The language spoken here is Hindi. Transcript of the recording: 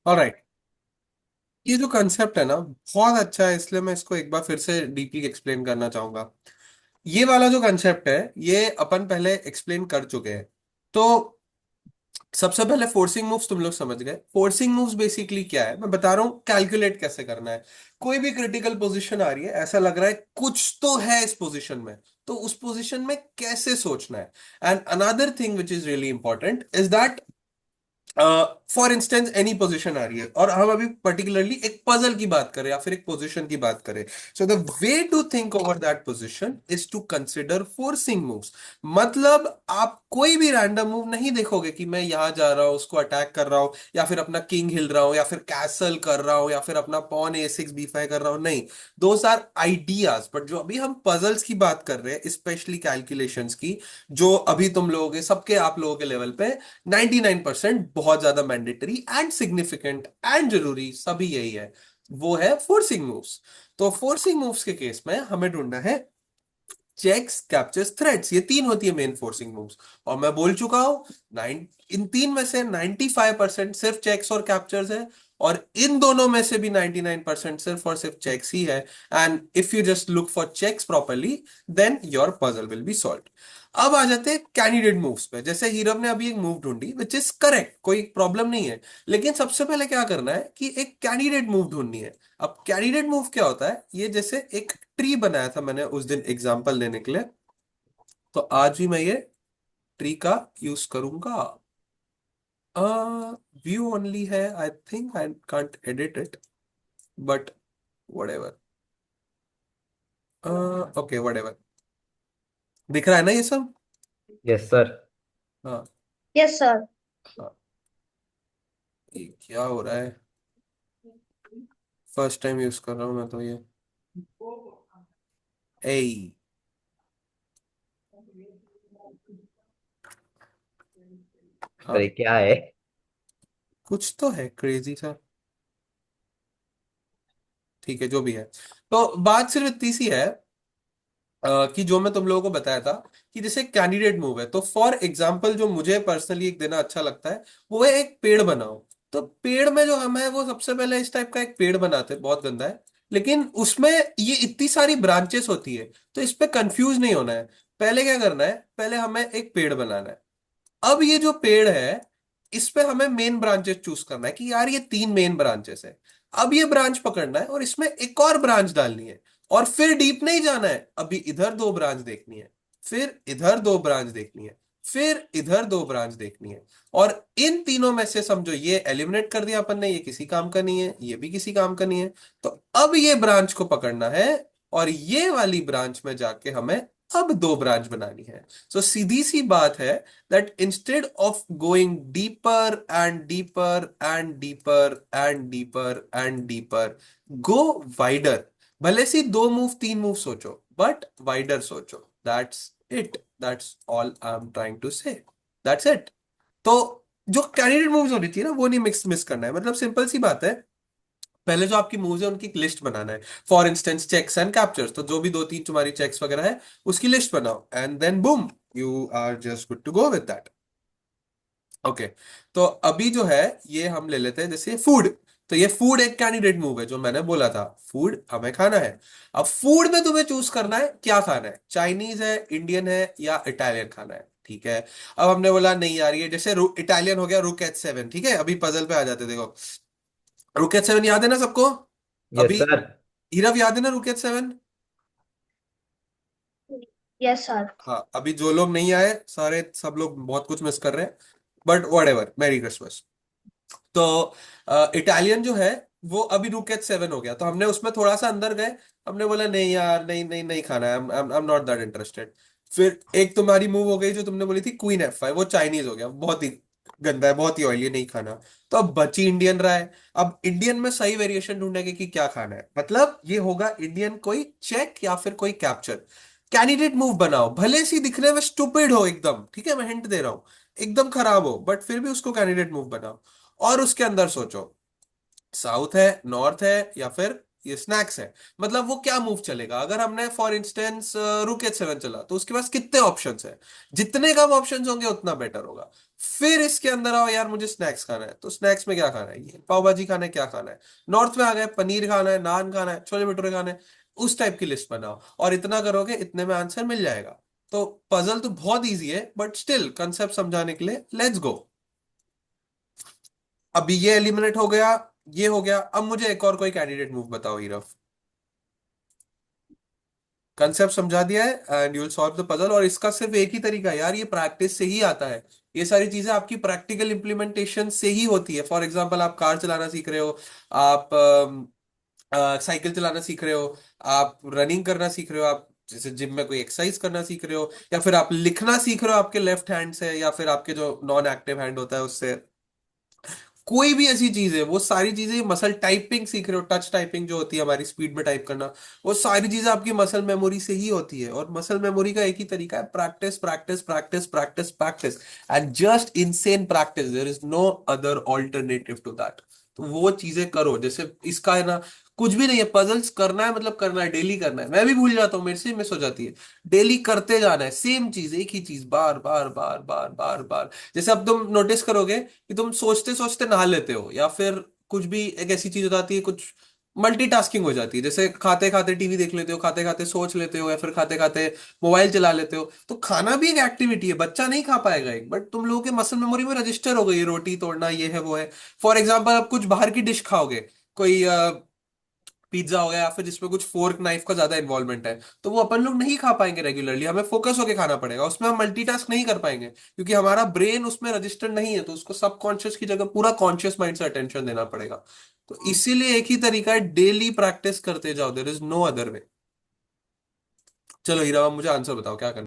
ऑलराइट। ये जो कंसेप्ट है ना, बहुत अच्छा है, इसलिए मैं इसको एक बार फिर से डीपली एक्सप्लेन करना चाहूंगा। ये वाला जो कंसेप्ट है, ये अपन पहले एक्सप्लेन कर चुके हैं। तो सबसे पहले फोर्सिंग मूव्स तुम लोग समझ गए। फोर्सिंग मूव्स बेसिकली क्या है, मैं बता रहा हूँ कैलकुलेट कैसे करना है। कोई भी क्रिटिकल पोजीशन आ रही है, ऐसा लग रहा है कुछ तो है इस पोजीशन में, तो उस पोजीशन में कैसे सोचना है। And another thing which is really important is that for instance any position आ रही है, और हम अभी पर्टिकुलरली एक पजल की बात करें या फिर एक पोजीशन की बात करें। So the way to think over that position is to consider forcing moves. मतलब आप कोई भी रैंडम मूव नहीं देखोगे कि मैं यहां जा रहा हूं, उसको अटैक कर रहा हूं, या फिर अपना किंग हिल रहा हूं, या फिर कैसल कर रहा हूं, या फिर अपना पॉन A6 B5 कर रहा हूं। नहीं, दोस आर आइडियाज। बट जो अभी हम पजल्स की बात कर रहे हैं, स्पेशली कैलकुलेशंस की, जो अभी तुम लोगों के, सबके आप लोगों के लेवल पे 99% बहुत ज्यादा मैंडेटरी एंड सिग्निफिकेंट एंड जरूरी सभी यही है, वो है फोर्सिंग मूव्स। तो फोर्सिंग मूव्स के केस में हमें ढूंढना है चेक्स, कैप्चर्स, थ्रेड्स। ये तीन होती है मेन फोर्सिंग मूव्स। और मैं बोल चुका हूं, नाइन इन तीन में से 95% सिर्फ चेक्स और कैप्चर्स है, और इन दोनों में से भी 99% सिर्फ और सिर्फ चेक्स ही है। And if you just look for checks properly, then your puzzle will be solve. अब आ जाते हैं कैंडिडेट मूव्स पे। जैसे हीरव ने अभी एक मूव ढूंढी विच इज करेक्ट, कोई प्रॉब्लम नहीं है। लेकिन सबसे पहले क्या करना है कि एक कैंडिडेट मूव ढूंढनी है। अब कैंडिडेट मूव क्या होता है, ये जैसे एक ट्री बनाया था मैंने उस दिन एग्जांपल देने के लिए, तो आज भी मैं ये ट्री का यूज करूंगा। व्यू ओनली है, I think I can't edit it, but whatever. Okay, whatever. दिख रहा है ना ये सब? Yes sir. हाँ। Yes sir. हाँ, ये क्या हो रहा है? फर्स्ट टाइम यूज कर रहा हूं मैं तो ये। ए, अरे हाँ, क्या है? कुछ तो है क्रेजी सा। ठीक है, जो भी है। तो बात सिर्फ इतनी सी है, कि जो मैं तुम लोगों को बताया था कि जैसे कैंडिडेट मूव है, तो फॉर एग्जाम्पल जो मुझे पर्सनली एक देना अच्छा लगता है, वो है एक पेड़ बनाओ। तो पेड़ में जो हम है, वो सबसे पहले इस टाइप का एक पेड़ बनाते हैं, बहुत गंदा है। लेकिन उसमें ये इतनी सारी ब्रांचेस होती है, तो इस पे कंफ्यूज नहीं होना है। पहले क्या करना है, पहले हमें एक पेड़ बनाना है। अब ये जो पेड़ है, इस पे हमें मेन ब्रांचेस चूज करना है कि यार ये तीन मेन ब्रांचेस है। अब ये ब्रांच पकड़ना है और इसमें एक और ब्रांच डालनी है। और फिर डीप नहीं जाना है, अभी इधर दो ब्रांच देखनी है, फिर इधर दो ब्रांच देखनी है, फिर इधर दो ब्रांच देखनी है। और इन तीनों में से समझो ये एलिमिनेट कर दिया अपन ने, ये किसी काम का नहीं है, ये भी किसी काम का नहीं है। तो अब ये ब्रांच को पकड़ना है, और ये वाली ब्रांच में जाके हमें अब दो ब्रांच बनानी है। सो सीधी सी बात है that instead of going deeper and deeper and deeper and deeper and deeper, go wider। भले सी दो मूव तीन मूव सोचो, बट वाइडर सोचो। That's it, that's all I am trying to say, that's it. तो जो कैंडिडेट मूव्स होनी चाहिए ना, वो नहीं मिक्स मिस करना है। मतलब सिंपल सी बात है, पहले जो आपकी मूव्स है उनकी एक लिस्ट बनाना है। For instance checks and captures, तो जो भी दो तीन तुम्हारी चेक्स वगैरह है, उसकी लिस्ट बनाओ, and then boom, you are just good to go with that. Okay. तो अभी जो है, ये हम ले लेते हैं जैसे फूड। तो ये फूड एक कैंडिडेट मूव है, जो मैंने बोला था, फूड हमें खाना है। अब फूड में तुम्हें चूज करना है क्या खाना है, चाइनीज है, इंडियन है, या इटालियन खाना है। ठीक है। अब हमने बोला नहीं यार, ये जैसे इटालियन हो गया, रुक एट 7। ठीक है, अभी पजल पे आ जाते, देखो। रुक एट 7 याद है ना सबको? यस अभी सर। हीरव याद है ना रुक एट 7? Yes sir. हाँ, अभी जो लोग नहीं आए सारे, सब लोग बहुत कुछ मिस कर रहे हैं, but what ever, merry Christmas. तो इटालियन जो है, वो अभी रुक एट 7 हो गया, तो हमने उसमें थोड़ा सा अंदर गए। हमने बोला नहीं यार, नहीं नहीं नहीं खाना है, I am not that interested. फिर एक तुम्हारी मूव हो गई जो तुमने बोली थी, क्वीन F5, वो चाइनीज हो गया, बहुत ही गंदा है, बहुत ही ऑयली, नहीं खाना। तो अब बची इंडियन रहा है। अब इंडियन में सही वेरिएशन ढूंढेंगे कि क्या खाना है, मतलब ये होगा इंडियन कोई चेक या फिर कोई कैप्चर। कैंडिडेट मूव बनाओ, भले सी दिखने में स्टूपिड हो एकदम, ठीक है, मैं हिंट दे रहा हूं, एकदम खराब हो, बट फिर भी उसको कैंडिडेट मूव बनाओ। और उसके अंदर सोचो, साउथ है, नॉर्थ है, या फिर ये स्नैक्स है। मतलब वो क्या मूव चलेगा, अगर हमने फॉर इंस्टेंस रुक एट 7 चला, तो उसके पास कितने ऑप्शंस है? जितने कम ऑप्शंस होंगे उतना बेटर होगा। फिर इसके अंदर आओ यार, मुझे स्नैक्स खाना है, तो स्नैक्स में क्या खाना है, ये पाव भाजी खाना है, क्या खाना है। नॉर्थ में आ गए, पनीर खाना है, नान खाना है, छोले भटूरे खाने हैं। उस टाइप की लिस्ट बनाओ, और इतना करोगे इतने में आंसर मिल जाएगा। तो पजल तो बहुत इजी है, बट स्टिल कंसेप्ट समझाने के लिए लेट्स गो। अभी ये एलिमिनेट हो गया, ये हो गया। अब मुझे एक और कोई कैंडिडेट मूव बताओ हीरफ। कंसेप्ट समझा दिया है, and you will solve the puzzle. और इसका सिर्फ एक ही तरीका है यार, ये प्रैक्टिस से ही आता है। ये सारी चीजें आपकी प्रैक्टिकल इंप्लीमेंटेशन से ही होती है। फॉर एग्जांपल, आप कार चलाना सीख रहे हो, आप साइकिल चलाना सीख रहे हो, आप रनिंग करना सीख रहे हो, आप जैसे जिम में कोई एक्सरसाइज करना सीख रहे हो, या फिर आप लिखना सीख रहे हो आपके लेफ्ट हैंड से, या फिर आपके जो नॉन एक्टिव हैंड होता है उससे। कोई भी ऐसी चीज है, वो सारी चीजें, मसल टाइपिंग सीख रहे हो, टच टाइपिंग जो होती है हमारी, स्पीड में टाइप करना, वो सारी चीजें आपकी मसल मेमोरी से ही होती है। और मसल मेमोरी का एक ही तरीका है, practice practice practice practice practice, and just insane practice. There is no other alternative to that. तो वो चीजें करो, जैसे इसका है ना, कुछ भी नहीं है, पजल्स करना है मतलब करना है, डेली करना है। मैं भी भूल जाता हूँ, मेरे से मिस हो जाती है। डेली करते जाना है, सेम चीज, एक ही चीज, बार बार बार बार बार बार। जैसे अब तुम नोटिस करोगे कि तुम सोचते सोचते नहा लेते हो, या फिर कुछ भी एक ऐसी चीज हो जाती है, कुछ मल्टीटास्किंग हो जाती है, जैसे खाते खाते टीवी देख लेते हो, खाते खाते सोच लेते हो, या फिर खाते खाते मोबाइल चला लेते हो। तो खाना भी एक एक्टिविटी है, बच्चा नहीं खा पाएगा एक, बट तुम लोगों के मसल मेमोरी में रजिस्टर हो गई है, रोटी तोड़ना ये है वो है। फॉर एग्जाम्पल, आप कुछ बाहर की डिश खाओगे, कोई पिज्जा हो गया, या फिर जिसमें कुछ फोर्क नाइफ का ज्यादा इन्वॉल्वमेंट है, तो वो अपन लोग नहीं खा पाएंगे रेगुलरली। हमें फोकस होके खाना पड़ेगा, उसमें हम मल्टीटास्क नहीं कर पाएंगे, क्योंकि हमारा ब्रेन उसमें रजिस्टर्ड नहीं है। तो उसको सबकॉन्शियस की जगह पूरा कॉन्शियस माइंड से अटेंशन देना पड़ेगा। तो इसीलिए एक ही तरीका है, डेली प्रैक्टिस करते जाओ, there is no other way. चलो हीरा, अब मुझे आंसर बताओ क्या करना है।